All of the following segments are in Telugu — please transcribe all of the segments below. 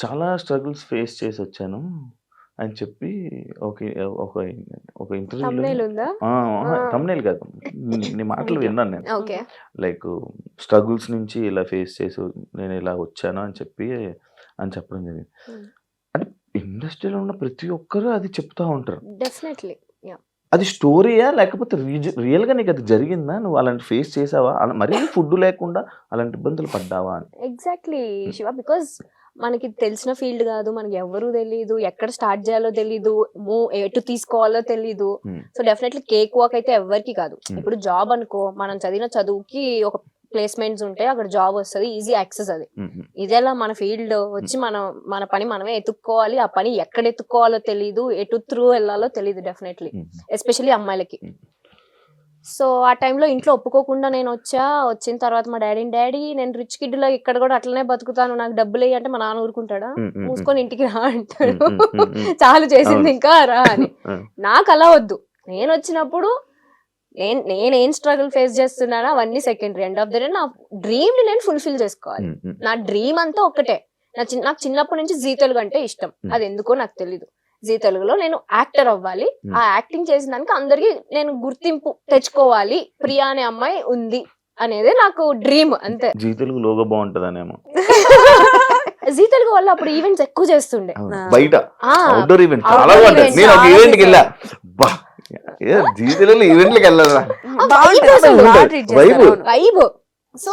చాలా స్ట్రగుల్స్ ఫేస్ చేసొచ్చాను అని చెప్పి ఒక ఒక ఒక ఇంటర్వ్యూలో థంబ్‌నెయిల్ ఉందా? ఆ! థంబ్‌నెయిల్ కాదు. నీ మాటలు వీడియో. విన్నాను నేను. ఓకే. లైక్ స్ట్రగుల్స్ నుంచి ఇలా ఫేస్ చేసి నేను ఇలా వచ్చాను అని చెప్పి అని చెప్పడం జరిగింది. హ్మ్. అంటే ఇండస్ట్రీలో ఉన్న ప్రతి ఒక్కరు అది చెప్తా ఉంటారు. డెఫినెట్‌లీ. యాహ్! అది స్టోరీయా? లేకపోతే రియల్‌గా నీకది జరిగిందా? నువ్వు అలాంటి ఫేస్ చేసావా? మరీ ఫుడ్ లేకుండా అలాంటి ఇబ్బందులు పడ్డావా అని? ఎగ్జాక్ట్‌లీ హ్మ్. శివ. బికాజ్ మనకి తెలిసిన ఫీల్డ్ గాదు. మనకి ఎవ్వరు తెలీదు. ఎక్కడ స్టార్ట్ చేయాలో తెలీదు. ఎటు తీసుకోవాలో తెలీదు. హ్మ్. సో, డెఫినెట్‌లీ కేక్ వాక్ అయితే ఎవ్వరికీ కాదు. హ్మ్. ఇప్పుడు జాబ్ అనుకో, మనం చదివిన చదువుకి ఒక ప్లేస్‌మెంట్స్ ఉంటాయి. అక్కడ జాబ్ వస్తది. ఈజీ యాక్సెస్ అది. హుహు. ఇదెలా మన ఫీల్డ్ వచ్చి మన పని మనమే ఎతుక్కోవాలి. ఆ పని ఎక్కడ ఎతుక్కోవాలో తెలీదు. ఎటు త్రూ వెళ్ళాలో తెలీదు డెఫినెట్‌లీ. హుహు. ఎస్పెషల్లీ అమ్మాయిలకి. హ్మ్. సో, ఆ టైంలో ఇంట్లో ఒప్పుకోకుండా నేనొచ్చా. వచ్చిన తర్వాత మా డాడీ నేను రిచ్ కిడ్‌లా ఇక్కడ గూడా అట్లనే బతుకుతాను. నాకు డబ్బులెయ్యి అంటే మా నాన్న ఊరుకుంటాడా? హ్మ్. హ్మ్. హ్మ్. మూసుకొని ఇంటికి రా హ్మ్. అంటాడు. హ్మ్. హ్మ్. హ్మ్. చాలు చేసింది అవును. ఇంకా రా అని. ఆ! నాకలా వద్దు. నేనొచ్చినప్పుడు నేనేం స్ట్రగుల్ ఫేస్ చేస్తున్నానో అవన్నీ secondary. End of the day నా డ్రీమ్‌ని నేను ఫుల్‌ఫిల్ చేసుకోవాలి. హ్మ్. హ్మ్. నా డ్రీమ్ అంతా ఒక్కటే. నాకు చిన్నప్పటి నుంచి జీ తెలుగు అంటే ఇష్టం. హ్మ్. అదెందుకో నాకు తెలీదు. జీ తెలుగులో నేను యాక్టర్ అవ్వాలి. హ్మ్. ఆ యాక్టింగ్ చేసిన దానికి అందరికి నేను గుర్తింపు తెచ్చుకోవాలి. ప్రియా అనే అమ్మాయి ఉంది అనేదే నాకు డ్రీమ్ అంతే. జీ తెలుగు లోగో బావుంటదనేమో. జీ తెలుగు వల్ల అప్పుడు ఈవెంట్స్ ఎక్కువ చేస్తుండే. అవును. ఆ! బయట ఆ! అవుట్‌డోర్ ఈవెంట్ చాలా అవుట్‌డోర్ బావుంటాయి. ఈవెంట్స్ నేను ఒక చాలా ఈవెంట్‌కెళ్ళా. చేశారు. అబ్బా! జీ తెలుగులో ఈవెంట్‌లకెళ్ళాలా? ఆ బాగుంటది. వైబ్ అసలు. బాగా ఉంటది. Treat vibe. చేస్తారు. అవును. వైబ్. సో,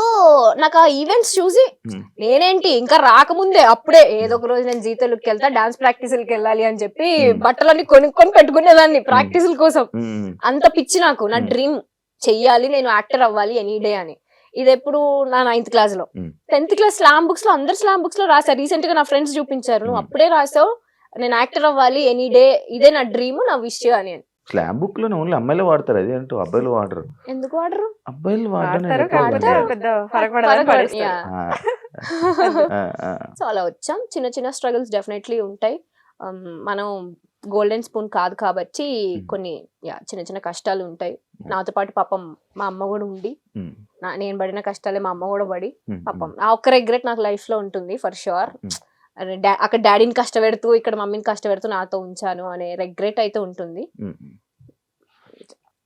నాకు ఆ ఈవెంట్స్ చూసి హ్మ్. నేనేంటి ఇంకా రాకముందే అప్పుడే ఏదో ఒక రోజు నేను జీ తెలుగుకెళ్తా డాన్స్ ప్రాక్టీసులకి వెళ్ళాలి అని చెప్పి హ్మ్. బట్టలన్నీ కొనుక్కొని పెట్టుకునేదాన్ని హ్మ్. ప్రాక్టీసుల కోసం. హ్మ్. అంత పిచ్చి నాకు. నా హ్మ్. డ్రీమ్ చెయ్యాలి, నేను యాక్టర్ అవ్వాలి ఎనీ డే అని. ఇదెప్పుడు నా 9th క్లాస్‌లో. హ్మ్. 10th క్లాస్ స్లామ్ బుక్స్‌లో అందరు స్లామ్ బుక్స్‌లో రాసా. రీసెంట్‌గా నా ఫ్రెండ్స్ చూపించారు. "నువ్వు హ్మ్. అప్పుడే రాసావు. నేను యాక్టర్ అవ్వాలి ఎనీ డే. ఇదే నా డ్రీమ్, నా విష్" అని. స్లామ్ బుక్‌లోనే ఓన్లీ అమ్మాయిలే వాడతారు. అదేంటో అబ్బాయిలు వాడరు. ఎందుకు వాడరు? అబ్బాయిలు వాడడం నేను వాడతారు. ఎప్పుడూ కాకపోతే వినలేదు. పెద్ద ఫరక్ పడదని ఫరక్ పడదు. పడేస్తారు. యాహ్! ఆ! ఆ! ఆ! సో, అలా వచ్చాం. చిన్న చిన్న స్ట్రగుల్స్ డెఫినెట్‌లీ ఉంటాయి. మనం గోల్డెన్ స్పూన్ కాదు కాబట్టి హ్మ్. కొన్ని చిన్న చిన్న కష్టాలు ఉంటాయి. హ్మ్. నాతో పాటు పాపం మా అమ్మ గూడా ఉండి, హ్మ్. నేను పడిన కష్టాలే మా అమ్మ గూడా పడి, హ్మ్. పాపం ఆ ఒక్క రిగ్రెట్ నాకు లైఫ్‌లో ఉంటుంది ఫర్ ష్యూర్. హ్మ్. అరే అక్కడ డాడీని కష్టపెడుతూ, ఇక్కడ మమ్మీని కష్టపెడుతూ నాతో ఉంచాను అనే రిగ్రెట్ అయితే ఉంటుంది. హ్మ్.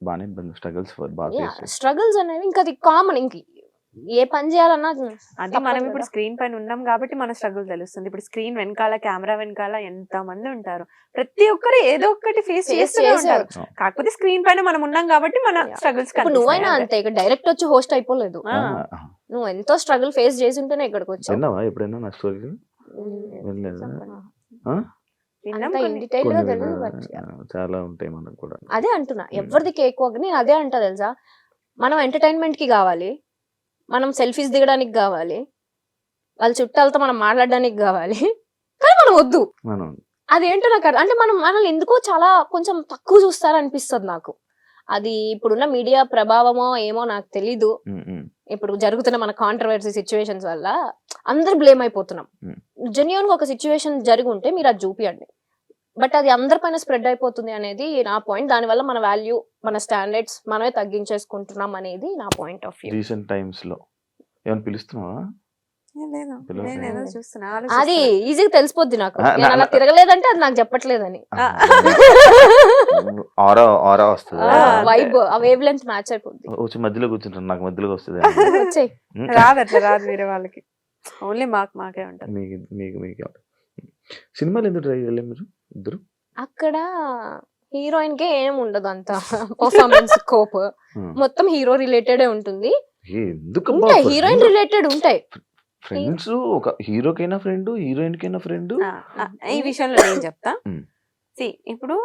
బానే స్ట్రగుల్స్ బాగా ఫేస్ చేశారు. స్ట్రగుల్స్ అనేవి ఇంకా అది కామన్. ఏ పని చేయాలన్నా అది తప్పదు మనం కదా. ఇప్పుడు స్క్రీన్ పైన ఉన్నాం కాబట్టి మన స్ట్రగుల్ తెలుస్తుంది. ఇప్పుడు స్క్రీన్ వెనకాల కెమెరా వెనకాల ఎంత మంది ఉంటారు. ప్రతి ఒక్కరు ఏదో ఒకటి ఫేస్ ఫేస్ చేస్తూనే ఉంటారు. చేసే కాకపోతే స్క్రీన్ పైన మనం ఉన్నాం కాబట్టి మన Yeah. స్ట్రగుల్స్ ఇప్పుడు నువ్వైనా అంతే. ఇక్కడ డైరెక్ట్ వచ్చి హోస్ట్ అయిపోలేదు. ఆ! నువ్వు ఎంతో స్ట్రగుల్ ఫేస్ చేసి ఉంటేనే ఇక్కడికి వచ్చావు. విన్నావా ఎప్పుడైనా నా స్టోరీలు? వినలేదా? ఆ? అంత ఇన్ డీటెయిల్ గా కొన్ని తెలియదు. విన్నా. బట్ చాలా ఉంటాయి మనకు కూడా. అదే అంటున్నా. ఎవరిది కేక్ వాక్ నేను అదే అంటా తెలుసా. మనం ఎంటర్టైన్మెంట్ కి కావాలి. మనం సెల్ఫీస్ దిగడానికి కావాలి. వాళ్ళ చుట్టాలతో మనం మాట్లాడడానికి కావాలి. కానీ మనం వద్దు. మనం అదేంటో నాకు అంటే మనల్ని ఎందుకో చాలా కొంచెం తక్కువ చూస్తారనిపిస్తుంది నాకు. అది ఇప్పుడున్న మీడియా ప్రభావమో ఏమో నాకు తెలీదు. ఇప్పుడు జరుగుతున్న మన కాంట్రవర్సీ సిచ్యువేషన్స్ వల్ల అందరు బ్లేమ్ అయిపోతున్నాం. జెన్యూన్ గా ఒక సిచ్యువేషన్ జరిగి ఉంటే మీరు అది చూపియండి. బట్ అది అందరిపైన స్ప్రెడ్ అయిపోతుంది అనేది నా పాయింట్. దానివల్ల మన వాల్యూ, మన స్టాండర్డ్స్ మనమే తగ్గించేసుకుంటున్నాం అనేది నా point of view. Recent times లో ఏమైనా పిలుస్తున్నావా? నేను చూస్తున్నా, అది ఆలోచిస్తున్నా. ఈజీగా తెలిసిపోద్ది నాకు. ఆ, నేను అలా తిరగలేదంటే అది నాకు చెప్పట్లేదని. ఆరా వస్తుంది. వైబ్ ఆ వేవ్ లెంత్ మ్యాచ్ అయిపోద్ది. వచ్చి మధ్యలో కూర్చుంటాను, నాకు మధ్యలోకి వస్తుంది. వచ్చేయ్. రాదు అట్లా రాదు వేరే వాళ్ళకి. ఓన్లీ మాకే ఉంటది. మీకు సినిమాలు ఎందుకు ట్రై చేయలేదు మీరు ఇద్దరు? అక్కడ హీరోయిన్ కే ఏం ఉండదు అంత పర్ఫార్మెన్స్ స్కోప్. మొత్తం హీరో రిలేటెడ్ ఉంటుంది. ఎందుకు ఉంటాయి హీరోయిన్ రిలేటెడ్ ఉంటాయి. ఫ్రెండ్స్, ఒక హీరోకైనా ఫ్రెండ్, హీరోయిన్ కైనా ఫ్రెండ్. ఈ విషయంలో నేను చెప్తా. ఇప్పుడు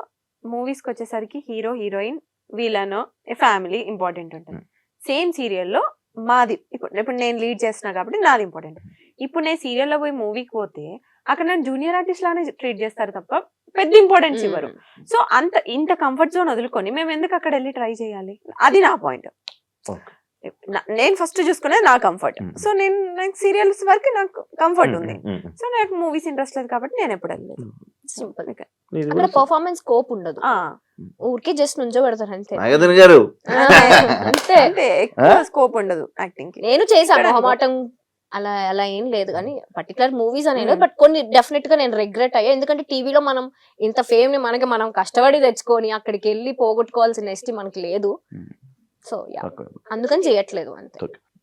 మూవీస్ కి వచ్చేసరికి హీరో హీరోయిన్ వీళ్ళనో ఫ్యామిలీ ఇంపార్టెంట్ ఉంటుంది. సేమ్ సీరియల్లో మాది ఇప్పుడు నేను లీడ్ చేస్తున్నా కాబట్టి నాది ఇంపార్టెంట్. ఇప్పుడు నేను సీరియల్లో పోయి మూవీకి పోతే అక్కడ నన్ను జూనియర్ ఆర్టిస్ట్ లానే ట్రీట్ చేస్తారు తప్ప పెద్ద ఇంపార్టెన్స్ ఇవ్వరు. సో ఇంత కంఫర్ట్ జోన్ వదులుకొని మేము ఎందుకు అక్కడ వెళ్ళి ట్రై చేయాలి? అది నా పాయింట్. నేను ఫస్ట్ చూసుకునేది నా కంఫర్ట్. సో నాకు సీరియల్స్ వరకు నాకు కంఫర్ట్ ఉంది. సో నాకు మూవీస్ ఇంట్రెస్ట్ లేదు కాబట్టి నేను ఎప్పుడు వెళ్ళలేదు. సింపుల్. అక్కడ పర్ఫార్మెన్స్ స్కోప్ ఉండదు. ఊరికే జస్ట్ నుంచో పెడతారు అంతే. నాగేంద్ర గారు అంతే. అంటే ఎక్కువ స్కోప్ ఉండదు యాక్టింగ్ కి. నేను చేశాను మొహమాటం అలా అలా ఏం లేదు కానీ పర్టికులర్ మూవీస్ అనేది బట్ కొన్ని డెఫినెట్ గా నేను రిగ్రెట్ అయ్యా. ఎందుకంటే టీవీలో మనం ఇంత ఫేమ్ ని మనం కష్టపడి తెచ్చుకొని అక్కడికి వెళ్ళి పోగొట్టుకోవాల్సిన ఎస్టీ మనకి లేదు. సో అందుకని చేయట్లేదు అంతే.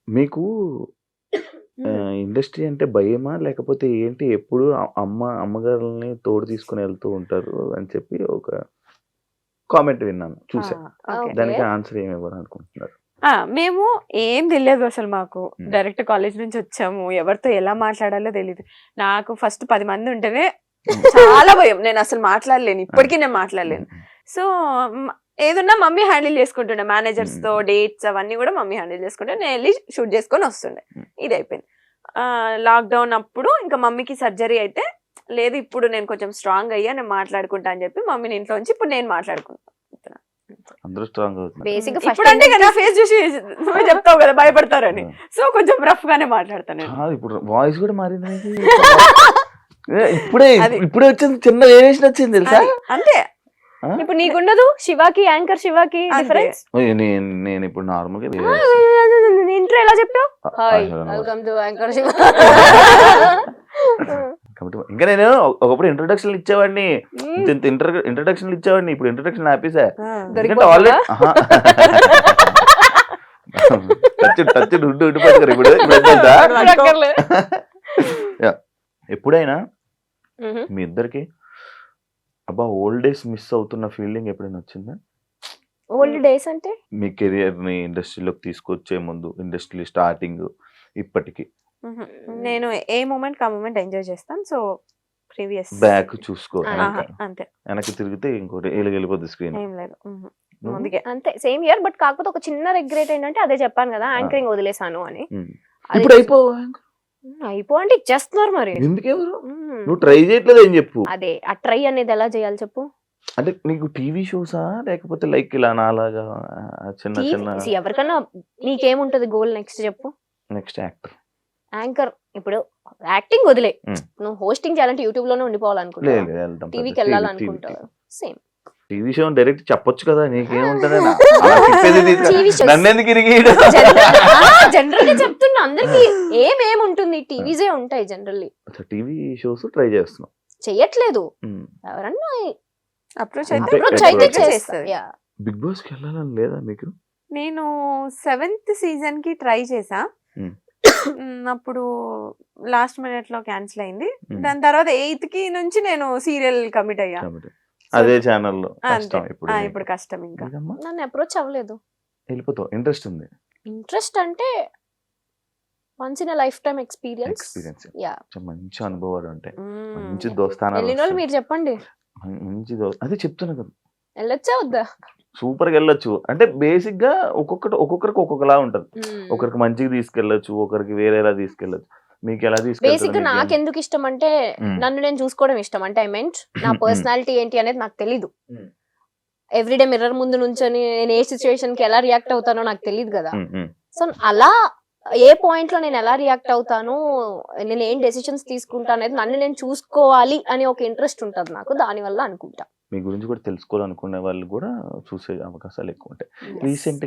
మీకు ఇండస్ట్రీ అంటే భయమా లేకపోతే ఏంటి? ఎప్పుడు అమ్మగారుల్ని తోడు తీసుకుని వెళ్తూ ఉంటారు అని చెప్పి ఒక కామెంట్ విన్నాను, చూసా. దానికి ఆన్సర్ ఏమి ఇవ్వాలి అనుకుంటున్నారు? మేము ఏం తెలియదు అసలు. మాకు డైరెక్ట్ కాలేజ్ నుంచి వచ్చాము, ఎవరితో ఎలా మాట్లాడాలో తెలియదు. నాకు ఫస్ట్ 10 మంది ఉంటేనే చాలా భయం, నేను అసలు మాట్లాడలేను, ఇప్పటికీ నేను మాట్లాడలేను. సో ఏదన్నా మమ్మీ హ్యాండిల్ చేసుకుంటుండే, మేనేజర్స్ తో డేట్స్ అవన్నీ కూడా మమ్మీ హ్యాండిల్ చేసుకుంటే నేను వెళ్ళి షూట్ చేసుకొని వస్తుండే. ఇది అయిపోయింది. లాక్డౌన్ అప్పుడు ఇంకా మమ్మీకి సర్జరీ అయితే, లేదు ఇప్పుడు నేను కొంచెం స్ట్రాంగ్ అయ్యా, నేను మాట్లాడుకుంటా అని చెప్పి మమ్మీని ఇంట్లో ఉంచి ఇప్పుడు నేను మాట్లాడుకుంటాను. అందరూ స్ట్రాంగ్ అవుతున్నారు. బేసిక్ ఇప్పుడు అంటే కదా ఫేస్ చూసి నువ్వే చెప్తావు కదా భయపడతారని, సో కొంచెం రఫ్ గానే మాట్లాడతాను. ఇప్పుడు వాయిస్ కూడా మారింది. ఇప్పుడే వచ్చింది, చిన్న వేరియేషన్ వచ్చింది తెలుసా? అంతే. ఇప్పుడు నీకుండదు, శివాకి యాంకర్ శివాకి డిఫరెన్స్. నేను ఇప్పుడు నార్మల్ గా ఇంట్లో ఎలా చెప్పావు? Hi welcome to anchor Shiva. ఇంకా నేను ఒకప్పుడు ఇంట్రొడక్షన్ ఇచ్చేవాడిని, ఇంట్రొడక్షన్ ఇచ్చేవాడిని. ఇప్పుడు ఇంట్రొడక్షన్ ఆపేసా. ఎందుకంటే ఆల్రెడీ టచ్ ఉండిపోతారు. ఇప్పుడు ఎప్పుడైనా మీ ఇద్దరికి అబ్బా ఓల్డ్ డేస్ మిస్ అవుతున్న ఫీలింగ్ ఎప్పుడైనా వచ్చిందా? ఓల్డ్ డేస్ అంటే మీ కెరియర్ ని ఇండస్ట్రీలోకి తీసుకొచ్చే ముందు, ఇండస్ట్రీ స్టార్టింగ్ ఇప్పటికి? నేను ఏ మూమెంట్ ఆ మూమెంట్ ఎంజాయ్ చేస్తాను. సో ప్రీవియస్ బ్యాక్ చూసుకో, అంతే. వెనక్కి తిరిగితే ఇంకోటి వెళ్ళిపోద్ది స్క్రీన్. ఏం లేదు అందుకే అంతే సేమ్ ఇయర్. బట్ కాకపోతే ఒక చిన్న రిగ్రెట్ ఏంటంటే అదే చెప్పాను కదా, యాంకరింగ్ వదిలేసాను అని. ఇప్పుడు అయిపో అంటే ఇచ్చేస్తున్నారు మరి. ఎందుకెవరు? నువ్వు ట్రై చేయట్లేదు అని చెప్పు. అదే ఆ ట్రై అనేది ఎలా చేయాలి చెప్పు. అంటే నీకు టీవీ షోసా లేకపోతే లైక్ ఇలా నాలాగా చిన్న చిన్న? ఎవరికన్నా నీకేముంటది గోల్ నెక్స్ట్ చెప్పు. Next anchor. ఇప్పుడు యాక్టింగ్ వదిలే, నువ్వు హోస్టింగ్ చేయాలంటే యూట్యూబ్ లోనే ఉండిపోవాలనుకుంటావు, టీవీకి వెళ్ళాలనుకుంటావు. సేమ్ టీవీ షో డైరెక్ట్ చెప్పొచ్చు కదా, నీకేముంటది? నన్నెందుకు జనరల్ గా చెప్తున్నా, అందరికి ఏమేముంటుంది, టీవీసే ఉంటాయి జనరల్లీ. టీవీ షోస్ ట్రై చేస్తున్నాం, చెయ్యట్లేదు. ఎవరన్నా అప్రోచ్ అయితే చేస్తారు. బిగ్ బాస్ కి వెళ్ళాలని లేదా మీకు? నేను 7th సీజన్ కి ట్రై చేసా, అప్పుడు లాస్ట్ మినిట్ లో క్యాన్సిల్ అయింది. దాని తర్వాత 8th కి నుంచి నేను సీరియల్ కమిట్ అయ్యా. అదే ఛానల్లో ఇప్పుడు కష్టం. ఇంకా నన్ను అప్రోచ్ అవ్వలేదు. వెళ్ళిపోతావు. ఇంట్రెస్ట్ ఉంది? ఇంట్రెస్ట్ అంటే once in life time experience. మంచి అనుభవాలు ఉంటాయి, మంచి దోస్తానాలు. మీరు చెప్పండి. మంచి అదే చెప్తున్నా కదా, వెళ్ళొచ్చా వద్దా? సూపర్ గా వెళ్ళొచ్చు. అంటే బేసిక్ గా ఒక్కొక్కరికి ఒక్కొక్కలా ఉంటది. ఒకరికి మంచిగా తీసుకెళ్లొచ్చు, ఒకరికి వేరేలా తీసుకెళ్లొచ్చు. మీకు ఎలా బేసిక్ నాకు ఎందుకు ఇష్టం అంటే నన్ను నేను చూసుకోవడం ఇష్టం. అంటే ఐ మీన్ నా పర్సనాలిటీ ఏంటి అనేది నాకు తెలీదు. ఎవ్రీడే మిర్రర్ ముందు నుంచొని నేను ఏ సిచ్యువేషన్ కి ఎలా రియాక్ట్ అవుతానో నాకు తెలియదు కదా. సో అలా ఏ పాయింట్ లో నేను ఎలా రియాక్ట్ అవుతాను, నేను ఏం డెసిషన్స్ తీసుకుంటా అనేది నన్ను నేను చూసుకోవాలి అని ఒక ఇంట్రెస్ట్ ఉంటుంది నాకు. దాని వల్ల అనుకుంటా మీ గురించి కూడా తెలుసుకోవాలనుకునే వాళ్ళు కూడా చూసే అవకాశాలు ఎక్కువ ఉంటాయి. రీసెంట్